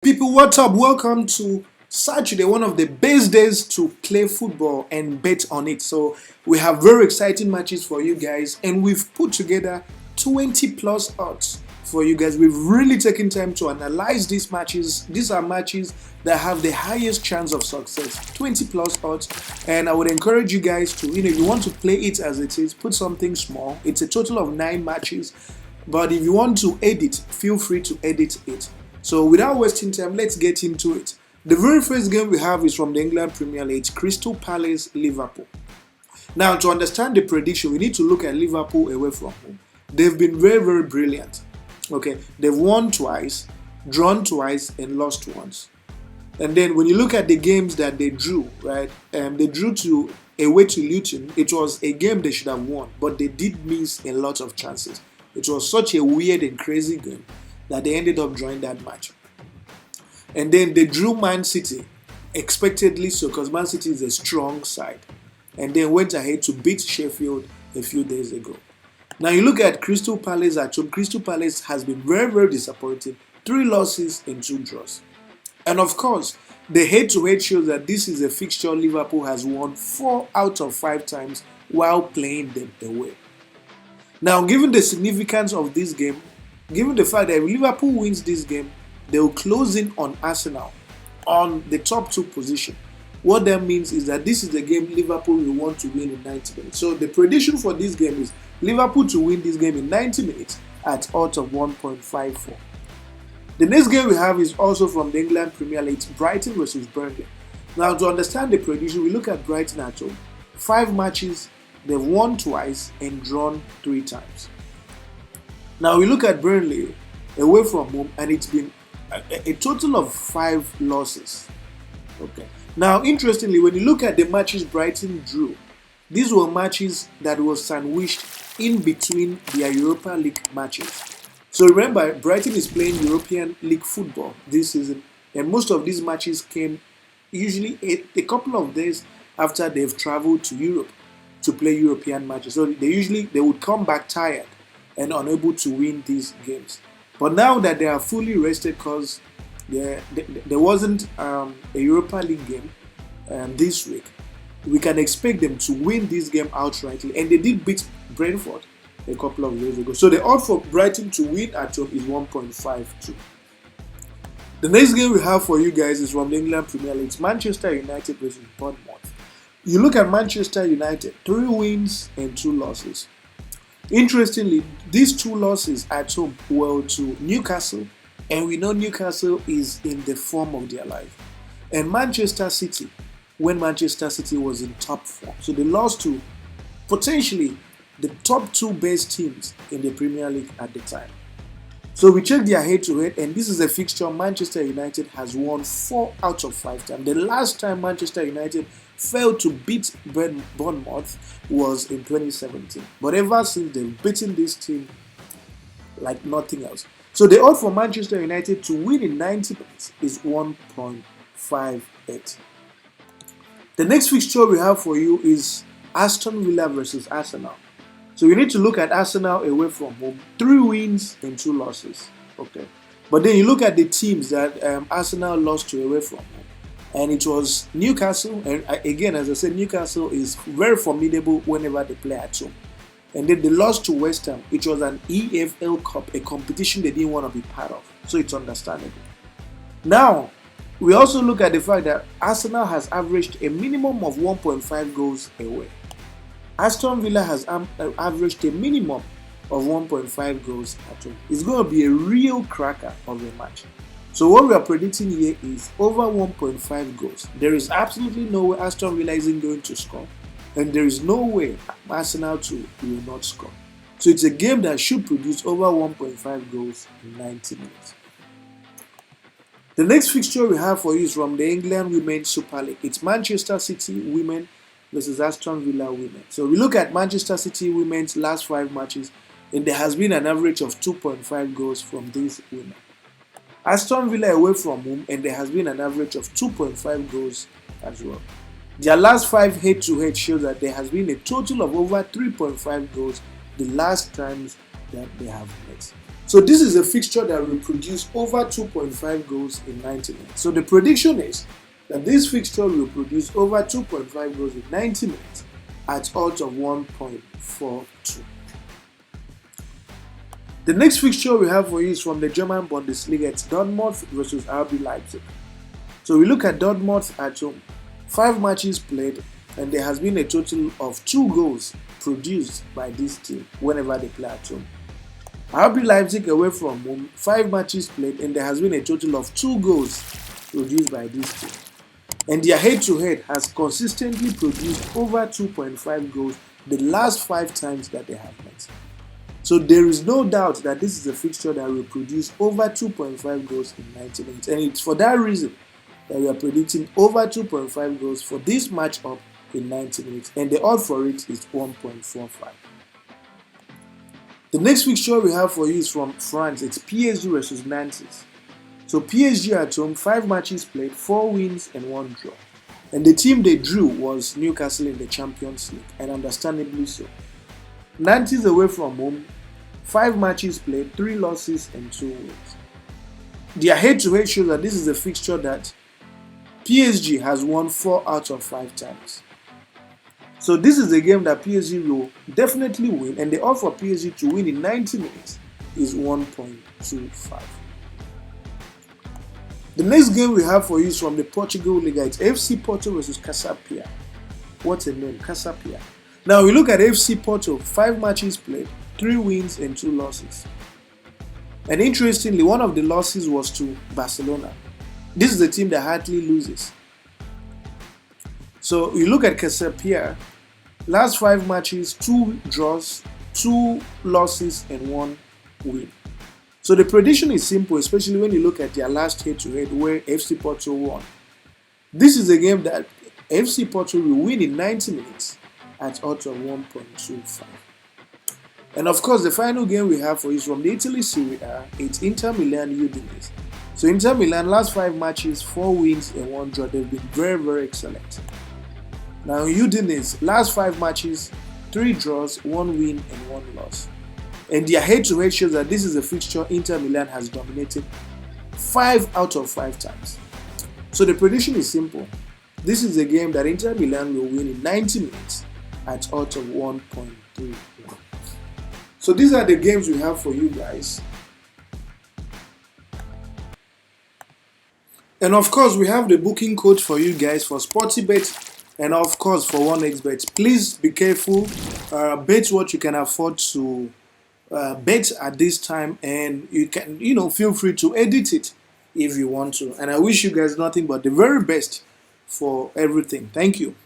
People, what's up? Welcome to Saturday, one of the best days to play football and bet on it. So, we have very exciting matches for you guys, and we've put together 20 plus odds for you guys. We've really taken time to analyze these matches. These are matches that have the highest chance of success, 20 plus odds. And I would encourage you guys to, if you want to play it as it is, put something small. It's a total of 9 matches, but if you want to edit, feel free to edit it. So without wasting time, let's get into it. The very first game we have is from the England Premier League, Crystal Palace, Liverpool. Now, to understand the prediction, we need to look at Liverpool away from home. They've been very, very brilliant. Okay, they've won twice, drawn twice, and lost once. And then when you look at the games that they drew, right, they drew away to Luton. It was a game they should have won, but they did miss a lot of chances. It was such a weird and crazy game that they ended up drawing that match. And then they drew Man City, expectedly so, because Man City is a strong side. And then went ahead to beat Sheffield a few days ago. Now you look at Crystal Palace at home. Crystal Palace has been very, very disappointing. 3 losses and 2 draws. And of course, the head-to-head shows that this is a fixture Liverpool has won 4 out of 5 times while playing them away. Now, given the significance of this game, given the fact that if Liverpool wins this game, they will close in on Arsenal on the top 2 position. What that means is that this is the game Liverpool will want to win in 90 minutes. So the prediction for this game is Liverpool to win this game in 90 minutes at odds of 1.54. The next game we have is also from the England Premier League, Brighton versus Burnley. Now, to understand the prediction, we look at Brighton at home. 5 matches, they've won twice and drawn 3 times. Now we look at Burnley away from home, and it's been a total of 5 losses. Okay. Now, interestingly, when you look at the matches Brighton drew, these were matches that were sandwiched in between their Europa League matches. So remember, Brighton is playing European League football this season, and most of these matches came usually a couple of days after they've traveled to Europe to play European matches. So they would come back tired and unable to win these games. But now that they are fully rested because there wasn't a Europa League game this week, we can expect them to win this game outrightly. And they did beat Brentford a couple of years ago. So the odds for Brighton to win at home is 1.52. The next game we have for you guys is from the England Premier League, Manchester United versus Bournemouth. You look at Manchester United, 3 wins and 2 losses. Interestingly, these 2 losses at home were to Newcastle, and we know Newcastle is in the form of their life. And Manchester City, when Manchester City was in top form. So they lost to potentially the top 2 best teams in the Premier League at the time. So we checked their head-to-head, and this is a fixture Manchester United has won 4 out of 5 times. The last time Manchester United failed to beat Bournemouth was in 2017. But ever since, they've beaten this team like nothing else. So the odds for Manchester United to win in 90 minutes is 1.58. The next fixture we have for you is Aston Villa versus Arsenal. So you need to look at Arsenal away from home, 3 wins and 2 losses. Okay, but then you look at the teams that Arsenal lost to away from home, and it was Newcastle. And again, as I said, Newcastle is very formidable whenever they play at home. And then they lost to West Ham. It was an EFL Cup, a competition they didn't want to be part of. So it's understandable. Now, we also look at the fact that Arsenal has averaged a minimum of 1.5 goals away. Aston Villa has averaged a minimum of 1.5 goals at home. It's going to be a real cracker of a match. So what we are predicting here is over 1.5 goals. There is absolutely no way Aston Villa isn't going to score. And there is no way Arsenal too will not score. So it's a game that should produce over 1.5 goals in 90 minutes. The next fixture we have for you is from the England Women's Super League. It's Manchester City Women versus Aston Villa Women. So we look at Manchester City Women's last 5 matches, and there has been an average of 2.5 goals from these women. Aston Villa away from home, and there has been an average of 2.5 goals as well. Their last 5 head-to-head show that there has been a total of over 3.5 goals the last times that they have met. So this is a fixture that will produce over 2.5 goals in 90 minutes. So the prediction is that this fixture will produce over 2.5 goals in 90 minutes at odds of 1.42. The next fixture we have for you is from the German Bundesliga. It's Dortmund versus RB Leipzig. So we look at Dortmund at home. 5 matches played, and there has been a total of 2 goals produced by this team whenever they play at home. RB Leipzig away from home, 5 matches played, and there has been a total of 2 goals produced by this team. And their head-to-head has consistently produced over 2.5 goals the last 5 times that they have met. So there is no doubt that this is a fixture that will produce over 2.5 goals in 90 minutes. And it's for that reason that we are predicting over 2.5 goals for this matchup in 90 minutes. And the odds for it is 1.45. The next fixture we have for you is from France. It's PSG versus Nantes. So PSG at home, 5 matches played, 4 wins and 1 draw. And the team they drew was Newcastle in the Champions League, and understandably so. Nantes away from home, 5 matches played, 3 losses and 2 wins. Their head-to-head shows that this is a fixture that PSG has won 4 out of 5 times. So this is a game that PSG will definitely win, and the odds for PSG to win in 90 minutes is 1.25. The next game we have for you is from the Portugal Liga. It's FC Porto versus Cagliari. What a name, Cagliari. Now we look at FC Porto, 5 matches played, 3 wins and 2 losses. And interestingly, one of the losses was to Barcelona. This is a team that hardly loses. So you look at Cagliari, last 5 matches, 2 draws, 2 losses and 1 win. So the prediction is simple, especially when you look at their last head-to-head where FC Porto won. This is a game that FC Porto will win in 90 minutes at odds of 1.25. And of course, the final game we have for you is from the Italy Serie A. It's Inter Milan Udinese. So Inter Milan, last 5 matches, 4 wins and 1 draw. They've been very, very excellent. Now Udinese, last 5 matches, 3 draws, 1 win and 1 loss. And their head-to-head shows that this is a fixture Inter Milan has dominated 5 out of 5 times. So the prediction is simple. This is a game that Inter Milan will win in 90 minutes at odds of 1.31. So these are the games we have for you guys. And of course, we have the booking code for you guys for SportyBet and of course for 1xBet. Please be careful. Bet what you can afford to bet at this time, and you can, feel free to edit it if you want to. And I wish you guys nothing but the very best for everything. Thank you.